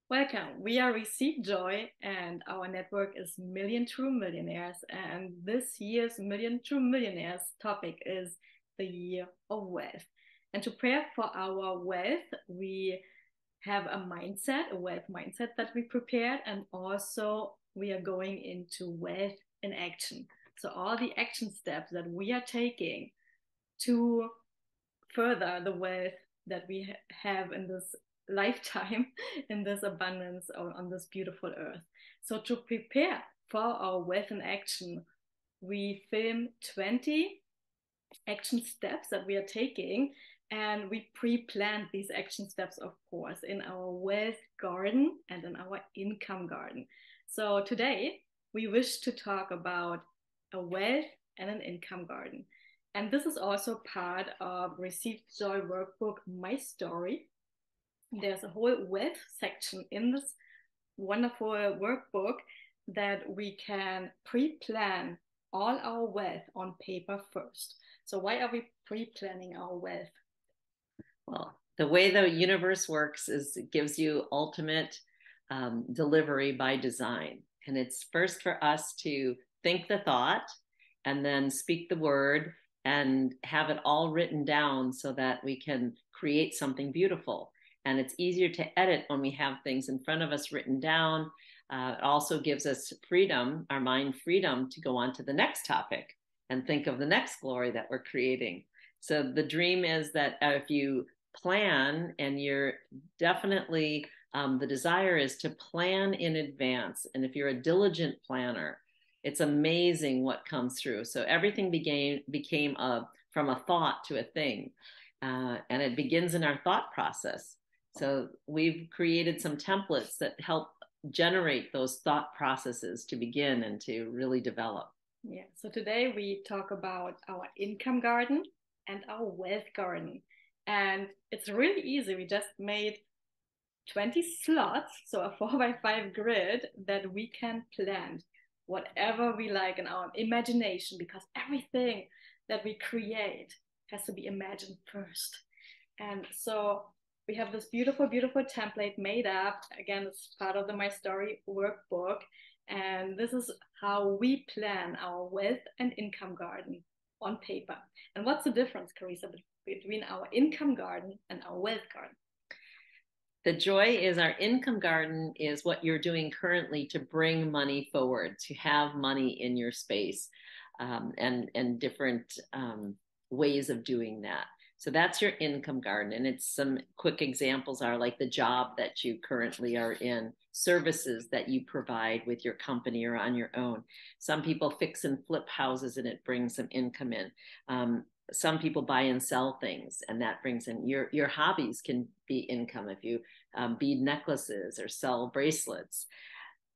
Welcome. We are Receive Joy, and our network is Million True Millionaires. And this year's Million True Millionaires topic is the year of wealth. And to prepare for our wealth, we have a wealth mindset that we prepared, and also we are going into wealth in action. So, all the action steps that we are taking to further the wealth that we have in this lifetime, in this abundance on this beautiful earth. So to prepare for our wealth in action, we film 20 action steps that we are taking, and we pre-planned these action steps, of course, in our wealth garden and in our income garden. So today we wish to talk about a wealth and an income garden. And this is also part of Receive Joy workbook, My Story. There's a whole wealth section in this wonderful workbook that we can pre-plan all our wealth on paper first. So why are we pre-planning our wealth? Well, the way the universe works is it gives you ultimate delivery by design. And it's first for us to think the thought and then speak the word and have it all written down so that we can create something beautiful. And it's easier to edit when we have things in front of us written down. It also gives us freedom, our mind freedom, to go on to the next topic and think of the next glory that we're creating. So the dream is that if you plan, and you're definitely, the desire is to plan in advance. And if you're a diligent planner, it's amazing what comes through. So everything became from a thought to a thing. And it begins in our thought process. So we've created some templates that help generate those thought processes to begin and to really develop. Yeah, so today we talk about our income garden and our wealth garden. And it's really easy. We just made 20 slots, so a 4x5 grid that we can plan whatever we like in our imagination, because everything that we create has to be imagined first. And so we have this beautiful, beautiful template made up. Again, it's part of the My Story workbook. And this is how we plan our wealth and income garden on paper. And what's the difference, Carissa, between our income garden and our wealth garden? The joy is our income garden is what you're doing currently to bring money forward, to have money in your space, and different ways of doing that. So that's your income garden. And it's some quick examples are like the job that you currently are in, services that you provide with your company or on your own. Some people fix and flip houses and it brings some income in. Some people buy and sell things, and that brings in your hobbies can be income if you bead necklaces or sell bracelets,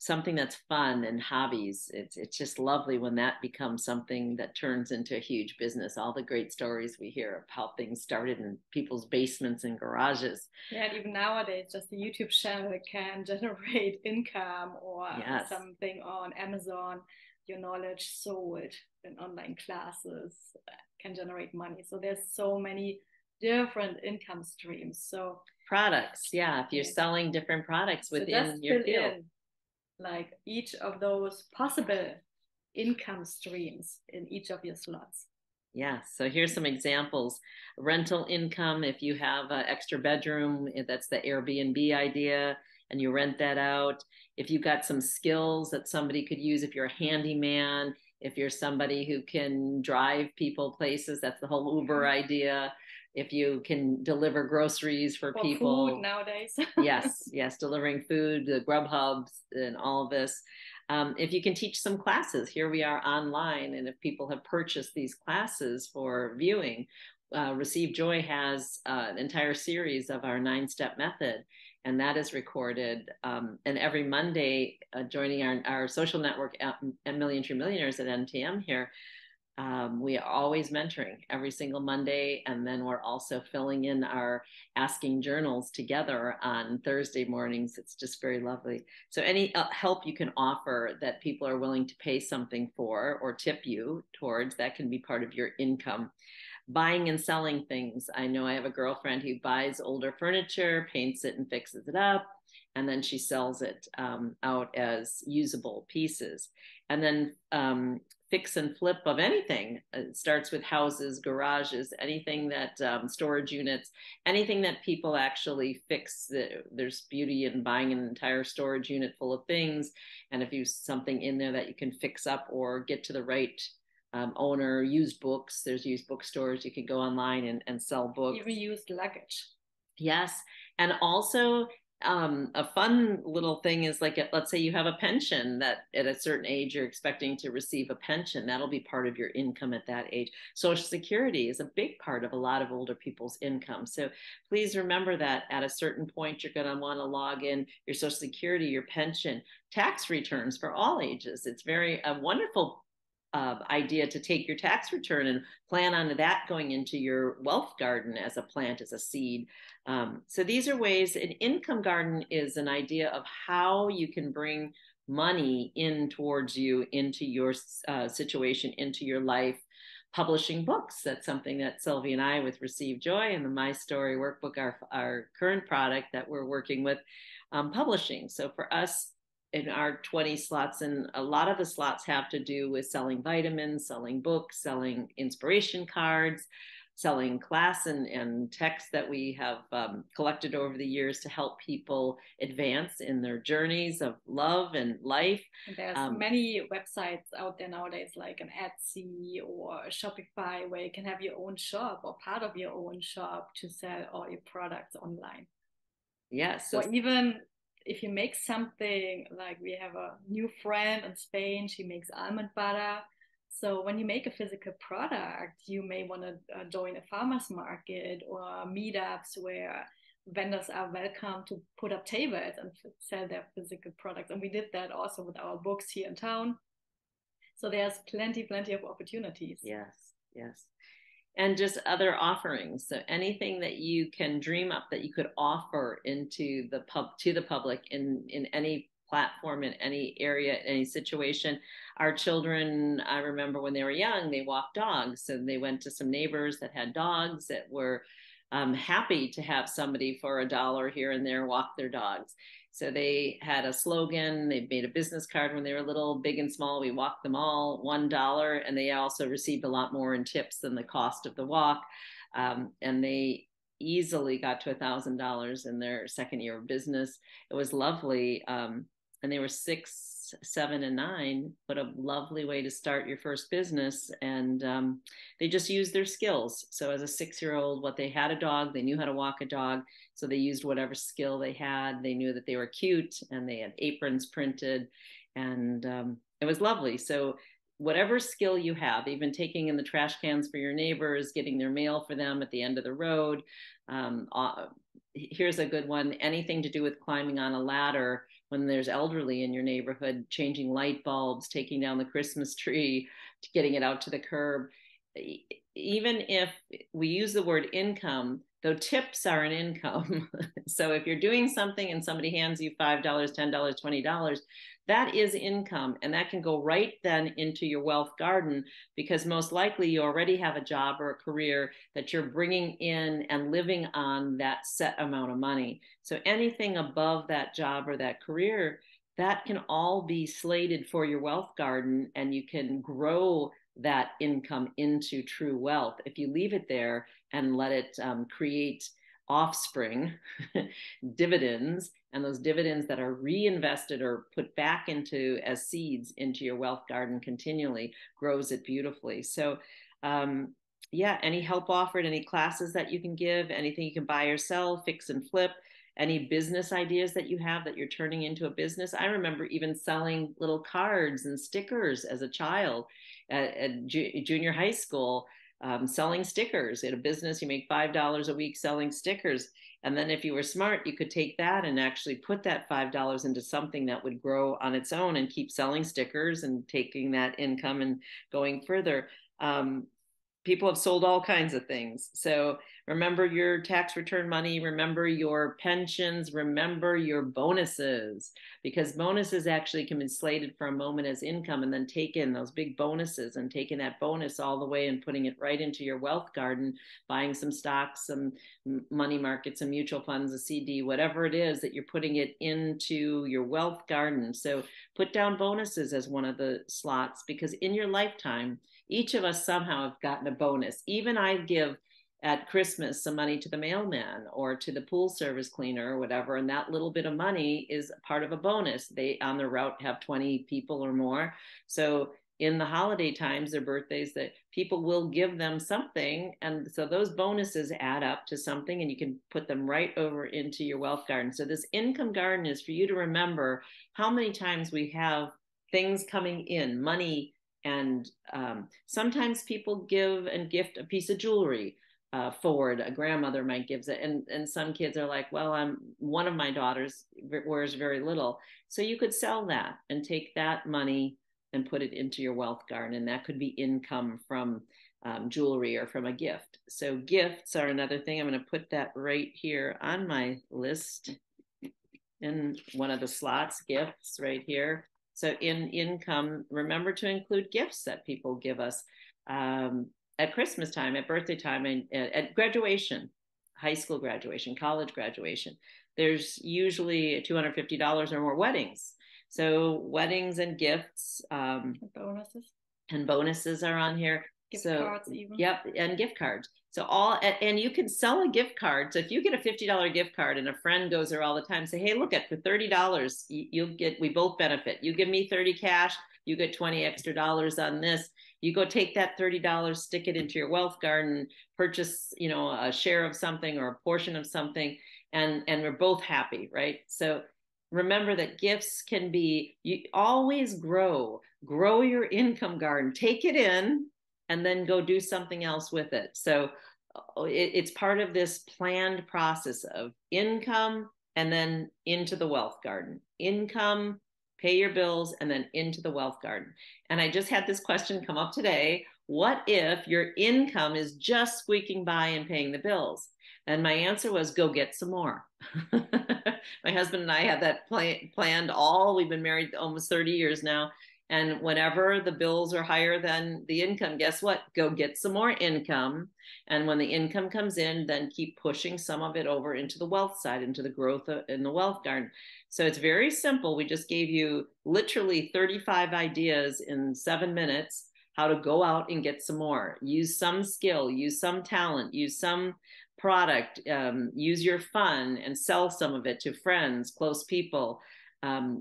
something that's fun and hobbies. It's just lovely when that becomes something that turns into a huge business. All the great stories we hear of how things started in people's basements and garages. Yeah, and even nowadays, just a YouTube channel can generate income, or yes, something on Amazon, your knowledge sold in online classes can generate money. So there's so many different income streams. So products, yeah, if you're selling different products within so your field, like each of those possible income streams in each of your slots. Yeah, so here's some examples. Rental income, if you have an extra bedroom, that's the Airbnb idea, and you rent that out. If you've got some skills that somebody could use, if you're a handyman, if you're somebody who can drive people places, that's the whole Uber idea. If you can deliver groceries for people. Food nowadays. yes, delivering food, the Grubhubs and all of this. If you can teach some classes, here we are online, and if people have purchased these classes for viewing, Receive Joy has an entire series of our 9-step method, and that is recorded. And every Monday, joining our social network at Million True Millionaires at NTM here, we are always mentoring every single Monday. And then we're also filling in our asking journals together on Thursday mornings. It's just very lovely. So any help you can offer that people are willing to pay something for or tip you towards, that can be part of your income. Buying and selling things. I know I have a girlfriend who buys older furniture, paints it and fixes it up. and then she sells it out as usable pieces. And then fix and flip of anything. It starts with houses, garages, anything that storage units, anything that people actually fix. There's beauty in buying an entire storage unit full of things, and if you something in there that you can fix up or get to the right owner. Used books, there's used bookstores. You can go online and sell books. Even used luggage. Yes, and also a fun little thing is like, let's say you have a pension that at a certain age you're expecting to receive a pension. That'll be part of your income at that age. Social Security is a big part of a lot of older people's income. So please remember that at a certain point, you're going to want to log in your Social Security, your pension, tax returns for all ages. It's a wonderful idea to take your tax return and plan on that going into your wealth garden as a plant, as a seed. So these are ways. An income garden is an idea of how you can bring money in towards you, into your situation, into your life. Publishing books, that's something that Sylvie and I with Receive Joy and the My Story workbook, our current product that we're working with, publishing. So for us, in our 20 slots, and a lot of the slots have to do with selling vitamins, selling books, selling inspiration cards, selling class and texts that we have collected over the years to help people advance in their journeys of love and life. And there's many websites out there nowadays, like an Etsy or Shopify, where you can have your own shop or part of your own shop to sell all your products online. Yes. Or even if you make something, like we have a new friend in Spain, she makes almond butter. So when you make a physical product, you may want to join a farmer's market or meetups where vendors are welcome to put up tables and sell their physical products. And we did that also with our books here in town. So there's plenty of opportunities. Yes, yes. And just other offerings. So anything that you can dream up that you could offer into the public in any platform, in any area, any situation. Our children, I remember when they were young, they walked dogs. So they went to some neighbors that had dogs that were happy to have somebody for $1 here and there walk their dogs. So they had a slogan. They made a business card when they were little, big and small. We walked them all, $1. And they also received a lot more in tips than the cost of the walk. And they easily got to $1,000 in their second year of business. It was lovely. And they were 6, 7, and 9. What a lovely way to start your first business. And they just used their skills. So as a 6-year-old, what they had a dog, they knew how to walk a dog. So they used whatever skill they had. They knew that they were cute, and they had aprons printed, and it was lovely. So whatever skill you have, even taking in the trash cans for your neighbors, getting their mail for them at the end of the road. Here's a good one. Anything to do with climbing on a ladder when there's elderly in your neighborhood, changing light bulbs, taking down the Christmas tree, getting it out to the curb. Even if we use the word income, though tips are an income. So if you're doing something and somebody hands you $5, $10, $20, that is income. And that can go right then into your wealth garden, because most likely you already have a job or a career that you're bringing in and living on that set amount of money. So anything above that job or that career, that can all be slated for your wealth garden, and you can grow that income into true wealth if you leave it there and let it create offspring, dividends, and those dividends that are reinvested or put back into as seeds into your wealth garden continually grows it beautifully. So yeah, any help offered, any classes that you can give, anything you can buy or sell, fix and flip, any business ideas that you have that you're turning into a business. I remember even selling little cards and stickers as a child at junior high school, selling stickers. In a business, you make $5 a week selling stickers. And then if you were smart, you could take that and actually put that $5 into something that would grow on its own and keep selling stickers and taking that income and going further. people have sold all kinds of things. So remember your tax return money, remember your pensions, remember your bonuses, because bonuses actually can be slated for a moment as income and then take in those big bonuses and taking that bonus all the way and putting it right into your wealth garden, buying some stocks, some money markets, some mutual funds, a CD, whatever it is that you're putting it into your wealth garden. So put down bonuses as one of the slots, because in your lifetime, each of us somehow have gotten a bonus. Even I give at Christmas some money to the mailman or to the pool service cleaner or whatever, and that little bit of money is part of a bonus. They on their route have 20 people or more. So in the holiday times, their birthdays, that people will give them something, and so those bonuses add up to something, and you can put them right over into your wealth garden. So this income garden is for you to remember how many times we have things coming in, money. And sometimes people give and gift a piece of jewelry forward. A grandmother might give it, and some kids are like, well, one of my daughters wears very little, so you could sell that and take that money and put it into your wealth garden, and that could be income from jewelry or from a gift. So gifts are another thing. I'm going to put that right here on my list in one of the slots, gifts right here. So in income, remember to include gifts that people give us at Christmas time, at birthday time, and at graduation, high school graduation, college graduation. There's usually $250 or more weddings. So weddings and gifts. Bonuses are on here. Gift cards even. Yep, and gift cards. So and you can sell a gift card. So if you get a $50 gift card and a friend goes there all the time, say, hey, look, for $30, you'll get, we both benefit. You give me 30 cash, you get 20 extra dollars on this. You go take that $30, stick it into your wealth garden, purchase, a share of something or a portion of something, and we're both happy, right? So remember that gifts can be, you always grow your income garden, take it in, and then go do something else with it. So it's part of this planned process of income and then into the wealth garden. Income, pay your bills, and then into the wealth garden. And I just had this question come up today. What if your income is just squeaking by and paying the bills? And my answer was, go get some more. My husband and I had that planned we've been married almost 30 years now. And whenever the bills are higher than the income, guess what? Go get some more income. And when the income comes in, then keep pushing some of it over into the wealth side, into the growth in the wealth garden. So it's very simple. We just gave you literally 35 ideas in 7 minutes how to go out and get some more. Use some skill, use some talent, use some product, use your fun and sell some of it to friends, close people.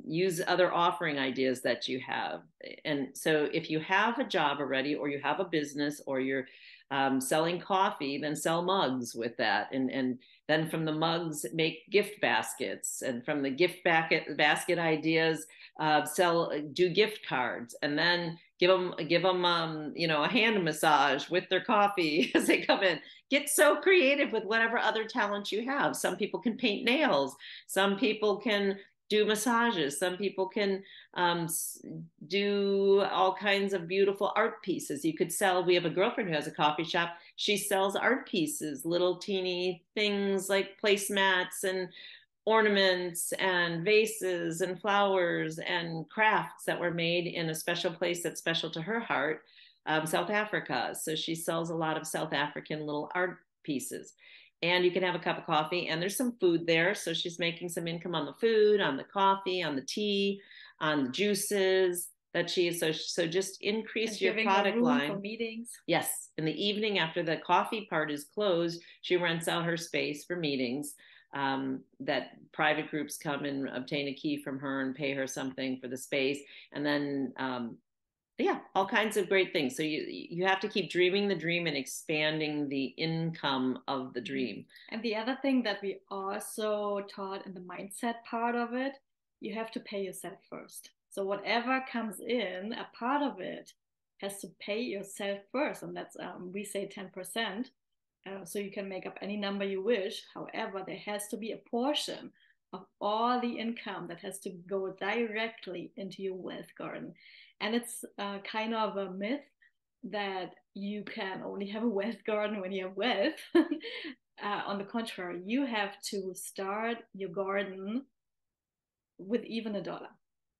Use other offering ideas that you have. And so if you have a job already, or you have a business, or you're selling coffee, then sell mugs with that. And then from the mugs, make gift baskets. And from the gift basket ideas, do gift cards. And then give them a hand massage with their coffee as they come in. Get so creative with whatever other talent you have. Some people can paint nails. Some people can do massages. Some people can do all kinds of beautiful art pieces. You could sell, we have a girlfriend who has a coffee shop. She sells art pieces, little teeny things like placemats and ornaments and vases and flowers and crafts that were made in a special place that's special to her heart, South Africa. So she sells a lot of South African little art pieces. And you can have a cup of coffee, and there's some food there. So she's making some income on the food, on the coffee, on the tea, on the juices that she is. So just increase your product line. For meetings. Yes. In the evening after the coffee part is closed, she rents out her space for meetings. That private groups come and obtain a key from her and pay her something for the space. And then all kinds of great things. So you have to keep dreaming the dream and expanding the income of the dream. And the other thing that we also taught in the mindset part of it, you have to pay yourself first. So whatever comes in, a part of it has to pay yourself first. And that's, we say 10%. So you can make up any number you wish. However, there has to be a portion of all the income that has to go directly into your wealth garden. And it's kind of a myth that you can only have a wealth garden when you have wealth. On the contrary, you have to start your garden with even $1.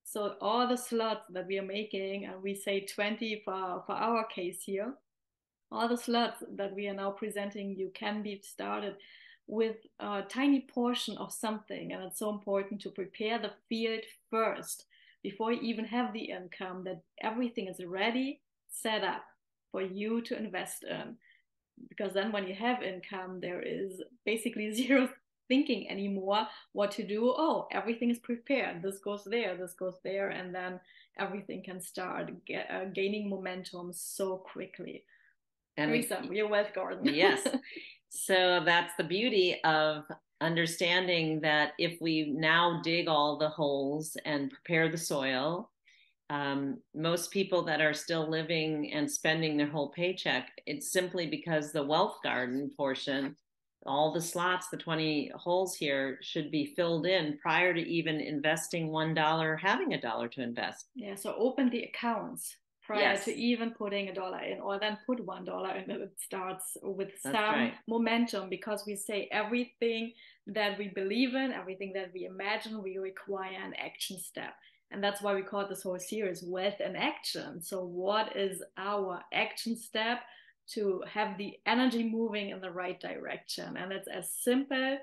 So all the slots that we are making, and we say 20 for our case here, all the slots that we are now presenting you can be started with a tiny portion of something. And it's so important to prepare the field first before you even have the income, that everything is ready, set up for you to invest in. Because then when you have income, there is basically zero thinking anymore what to do. Oh, everything is prepared. This goes there, and then everything can start gaining momentum so quickly. And Teresa, your wealth garden. Yes. So that's the beauty of understanding that if we now dig all the holes and prepare the soil, most people that are still living and spending their whole paycheck, it's simply because the wealth garden portion, all the slots, the 20 holes here should be filled in prior to even investing $1, having $1 to invest. Yeah, so open the accounts prior to even putting $1 in, or then put $1 in. It starts with some momentum, because we say everything that we believe in, everything that we imagine, we require an action step. And that's why we call this whole series Wealth in Action. So what is our action step to have the energy moving in the right direction? And it's as simple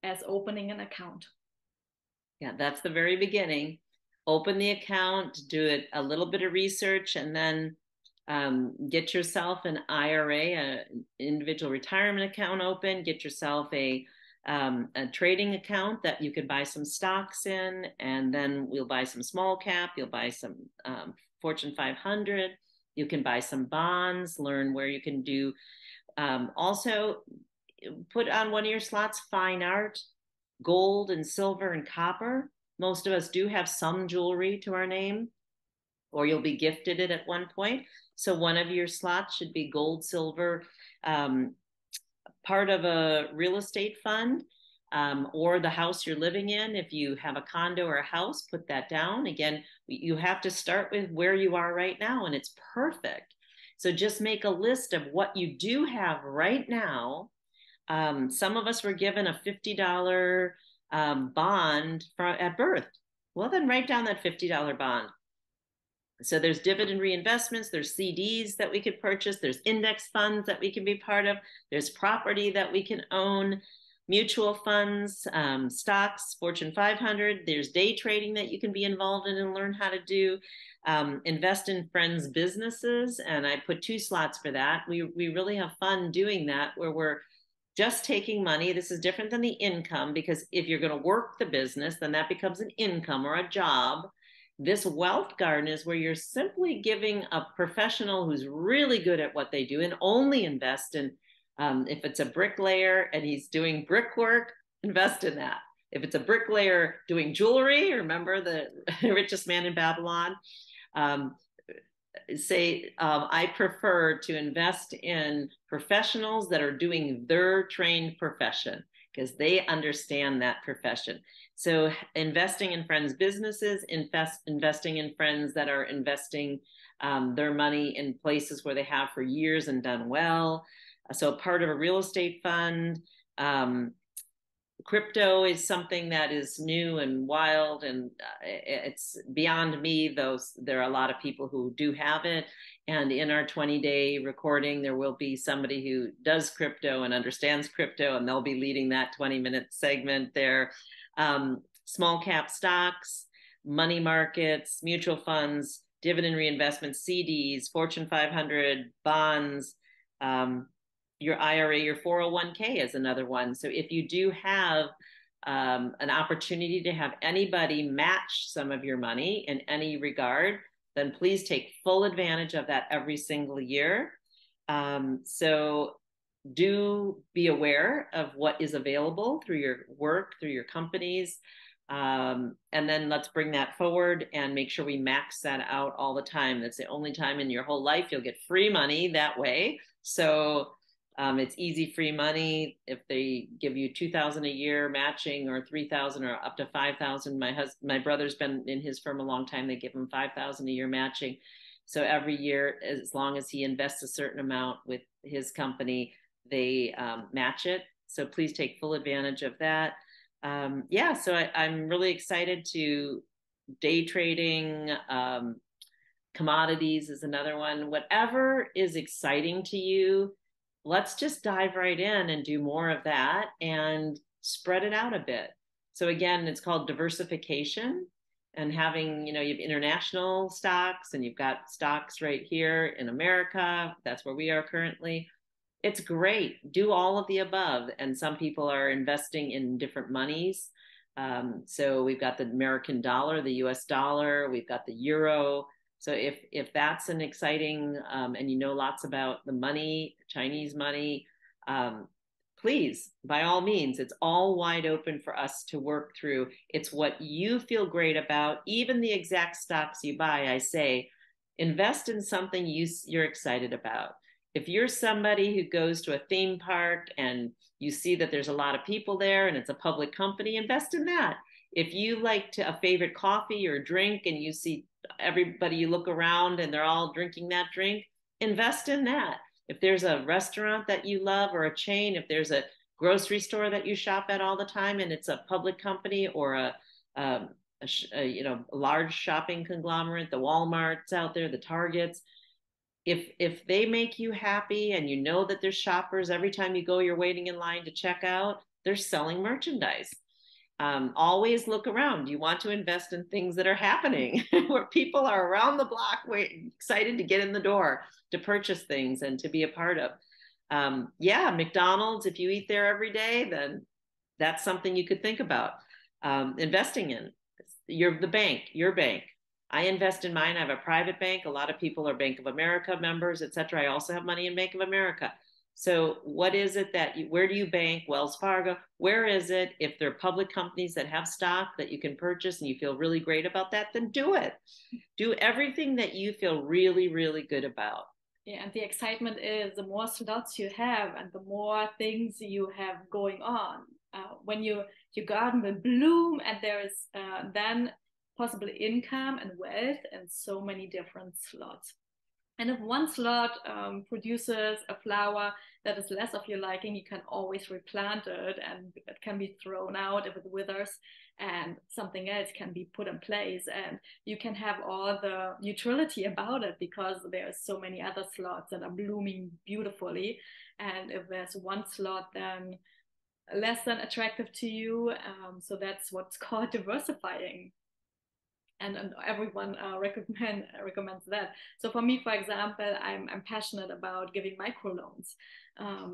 as opening an account. Yeah, that's the very beginning. Open the account, do it a little bit of research, and then get yourself an IRA, an individual retirement account open. Get yourself a trading account that you could buy some stocks in, and then we'll buy some small cap. You'll buy some Fortune 500. You can buy some bonds, learn where you can do. Also, put on one of your slots fine art, gold and silver and copper. Most of us do have some jewelry to our name, or you'll be gifted it at one point. So one of your slots should be gold, silver, part of a real estate fund, or the house you're living in. If you have a condo or a house, put that down. Again, you have to start with where you are right now, and it's perfect. So just make a list of what you do have right now. Some of us were given a $50 bond at birth. Well, then write down that $50 bond. So there's dividend reinvestments, there's CDs that we could purchase, there's index funds that we can be part of, there's property that we can own, mutual funds, stocks, Fortune 500, there's day trading that you can be involved in and learn how to do, invest in friends' businesses, and I put 2 slots for that. We really have fun doing that, where we're just taking money. This is different than the income, because if you're going to work the business, then that becomes an income or a job. This wealth garden is where you're simply giving a professional who's really good at what they do and only invest in, if it's a bricklayer and he's doing brickwork, invest in that. If it's a bricklayer doing jewelry, remember the richest man in Babylon, I prefer to invest in professionals that are doing their trained profession, because they understand that profession. So investing in friends' businesses, investing in friends that are investing their money in places where they have for years and done well. So part of a real estate fund. Crypto is something that is new and wild, and it's beyond me, though there are a lot of people who do have it. And in our 20-day recording, there will be somebody who does crypto and understands crypto, and they'll be leading that 20-minute segment there. Small cap stocks, money markets, mutual funds, dividend reinvestment, CDs, Fortune 500, bonds, your IRA, your 401k is another one. So if you do have an opportunity to have anybody match some of your money in any regard, then please take full advantage of that every single year. So do be aware of what is available through your work, through your companies. And then let's bring that forward and make sure we max that out all the time. That's the only time in your whole life you'll get free money that way. So it's easy free money. If they give you $2,000 a year matching, or $3,000, or up to $5,000, my brother's been in his firm a long time. They give him $5,000 a year matching. So every year, as long as he invests a certain amount with his company, they match it. So please take full advantage of that. Yeah, so I'm really excited to day trading. Commodities is another one. Whatever is exciting to you, let's just dive right in and do more of that and spread it out a bit. So again, it's called diversification, and having, you have international stocks and you've got stocks right here in America. That's where we are currently. It's great. Do all of the above. And some people are investing in different monies. So we've got the American dollar, the US dollar, we've got the euro. So if that's an exciting, and you know lots about the money, Chinese money, please, by all means, it's all wide open for us to work through. It's what you feel great about. Even the exact stocks you buy, I say, invest in something you're excited about. If you're somebody who goes to a theme park and you see that there's a lot of people there and it's a public company, invest in that. If you like a favorite coffee or drink and you see everybody, you look around and they're all drinking that drink, invest in that. If there's a restaurant that you love or a chain, if there's a grocery store that you shop at all the time and it's a public company or a large shopping conglomerate, the Walmarts out there, the Targets, if they make you happy and you know that there's shoppers every time you go, you're waiting in line to check out, they're selling merchandise. Always look around. You want to invest in things that are happening where people are around the block waiting, excited to get in the door to purchase things and to be a part of. Yeah, McDonald's, if you eat there every day, then that's something you could think about investing in. Your bank. I invest in mine. I have a private bank. A lot of people are Bank of America members, et cetera. I also have money in Bank of America. So what is it where do you bank? Wells Fargo. Where is it? If there are public companies that have stock that you can purchase and you feel really great about that, then do it. Do everything that you feel really, really good about. Yeah, and the excitement is the more slots you have and the more things you have going on. When your garden will bloom and there is then possible income and wealth and so many different slots. And if one slot produces a flower that is less of your liking, you can always replant it and it can be thrown out if it withers and something else can be put in place. And you can have all the neutrality about it because there's so many other slots that are blooming beautifully. And if there's one slot, then less than attractive to you. So that's what's called diversifying. And everyone recommends that. So for me, for example, I'm passionate about giving microloans.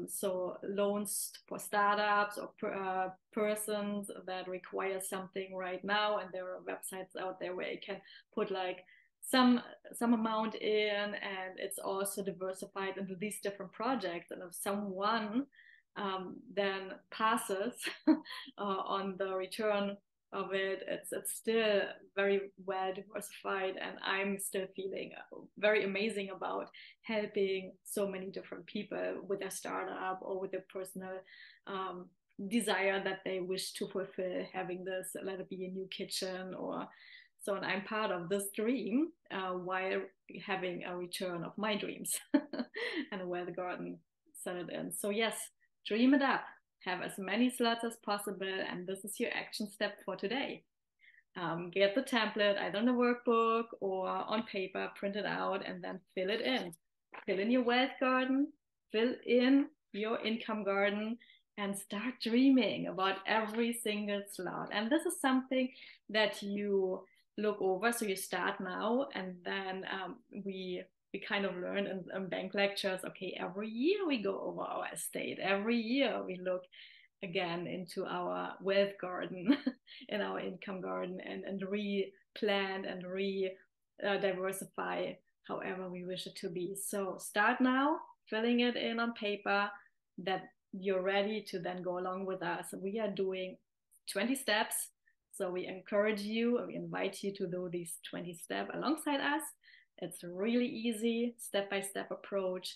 So loans for startups or persons that require something right now, and there are websites out there where you can put like some amount in, and it's also diversified into these different projects. And if someone then passes on the return of it, it's still very well diversified, and I'm still feeling very amazing about helping so many different people with their startup or with their personal desire that they wish to fulfill, having this, let it be a new kitchen or so. And I'm part of this dream while having a return of my dreams and where the garden set it in. So yes, dream it up. Have as many slots as possible, and this is your action step for today. Get the template either in a workbook or on paper, print it out, and then fill it in. Fill in your wealth garden, fill in your income garden, and start dreaming about every single slot. And this is something that you look over. So you start now, and then we kind of learn in bank lectures, okay, every year we go over our estate. Every year we look again into our wealth garden in our income garden and replan and diversify however we wish it to be. So start now, filling it in on paper that you're ready to then go along with us. We are doing 20 steps. So we encourage you, we invite you to do these 20 steps alongside us. It's really easy, step-by-step approach.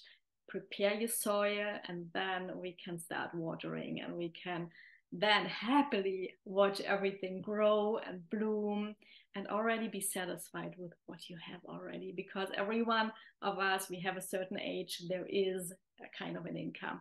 Prepare your soil, and then we can start watering and we can then happily watch everything grow and bloom and already be satisfied with what you have already. Because every one of us, we have a certain age, there is a kind of an income.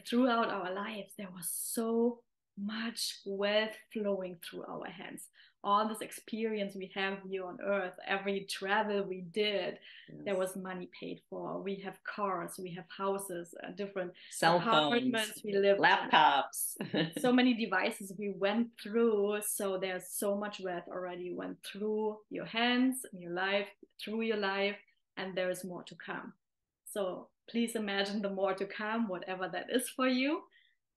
Throughout our lives, there was so much wealth flowing through our hands. All this experience we have here on earth, every travel we did, yes, there was money paid for. We have cars, we have houses, different cell apartments phones, we live laptops, so many devices we went through. So there's so much wealth already went through your hands in your life, through your life, and there is more to come. So please imagine the more to come, whatever that is for you,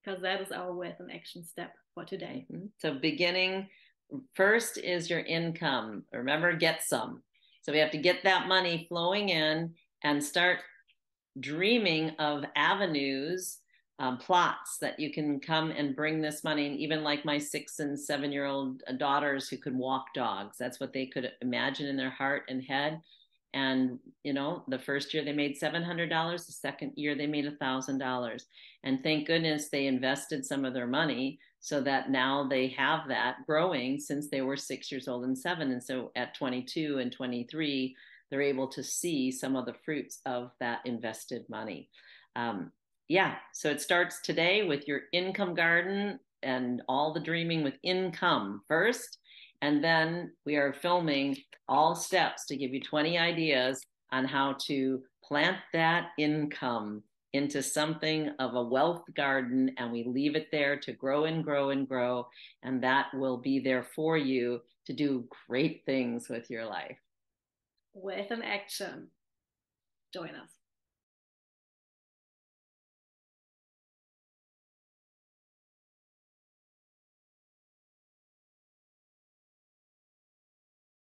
because that is our wealth in action step for today. Mm-hmm. So beginning first is your income. Remember, get some. So we have to get that money flowing in and start dreaming of avenues, plots that you can come and bring this money. And even like my 6 and 7-year-old daughters who could walk dogs, that's what they could imagine in their heart and head. And, you know, the first year they made $700. The second year they made $1,000. And thank goodness they invested some of their money so that now they have that growing since they were 6 years old and 7. And so at 22 and 23, they're able to see some of the fruits of that invested money. Yeah, so it starts today with your income garden and all the dreaming with income first. And then we are filming all steps to give you 20 ideas on how to plant that income into something of a wealth garden, and we leave it there to grow and grow and grow, and that will be there for you to do great things with your life. Wealth in action. Join us.